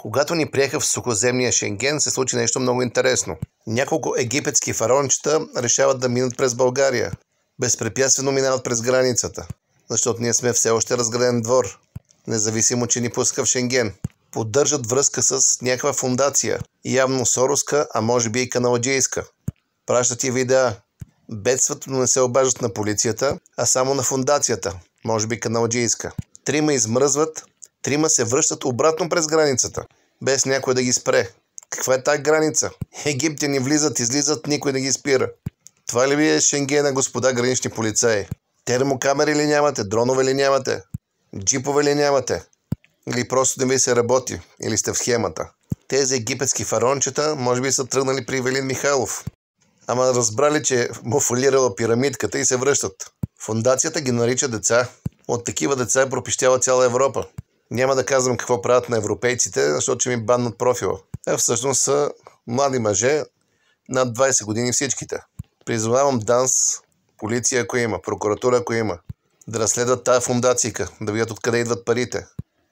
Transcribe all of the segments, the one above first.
Когато ни приеха в сухоземния Шенген, се случи нещо много интересно. Няколко египетски фараончета решават да минат през България. Безпрепятствено минават през границата, защото ние сме все още разграден двор, независимо, че ни пуска в Шенген. Поддържат връзка с някаква фундация, явно сороска, а може би и каналджийска. Пращат и видеа. Бедстват, но не се обаждат на полицията, а само на фундацията, може би каналджийска. 3 измръзват, 3 се връщат обратно през границата, без някой да ги спре. Каква е тази граница? Египтяни влизат, излизат, никой да ги спира. Това ли ви е Шенгена, господа гранични полицаи? Термокамери ли нямате? Дронове ли нямате? Джипове ли нямате? Или просто не ви се работи? Или сте в схемата? Тези египетски фараончета може би са тръгнали при Велин Михайлов. Ама разбрали, че му фалирала пирамидката и се връщат. Фундацията ги нарича деца. От такива деца е пропищяла цяла Европа. Няма да казвам какво правят на европейците, защото ще ми баннат профила. Всъщност са млади мъже, над 20 години всичките. Призовавам ДАНС, полиция ако има, прокуратура ако има, да разследват тази фундацийка, да видят откъде идват парите,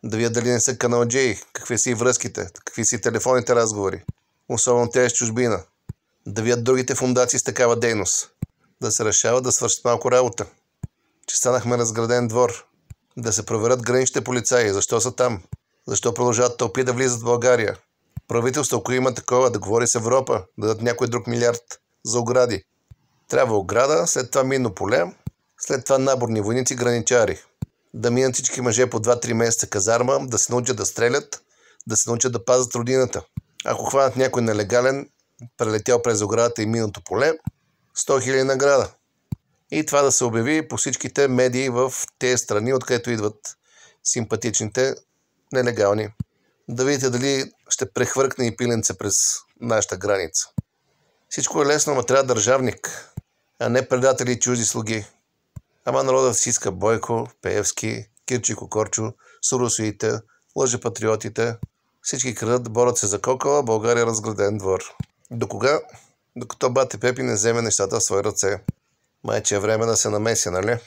да видят дали не са каналджеи, какви са и връзките, какви са и телефонните разговори, особено тези с чужбина, да видят другите фундации с такава дейност, да се решават да свършат малко работа, че станахме разграден двор, да се проверят граничните полицаи, защо са там, защо продължават тълпи да влизат в България. Правителство, ако има такова, да говори с Европа, да дадат някой друг милиард за огради. Трябва ограда, след това минно поле, след това наборни войници, граничари. Да минат всички мъже по 2-3 месеца казарма, да се научат да стрелят, да се научат да пазят родината. Ако хванат някой нелегален, прелетял през оградата и минното поле, 100 000 награда. И това да се обяви по всичките медии в тези страни, откъдето идват симпатичните нелегални. Да видите дали ще прехвъркне и пиленце през нашата граница. Всичко е лесно, но трябва държавник, а не предатели и чужди слуги. Ама народът си иска Бойко, Пеевски, Кирчико Корчо, соросоидите, лъжепатриотите. Всички крадат, борят се за кокала, България разграден двор. До кога? Докато бате Пепи не вземе нещата в свои ръце. Майче е време да се намеси, нали?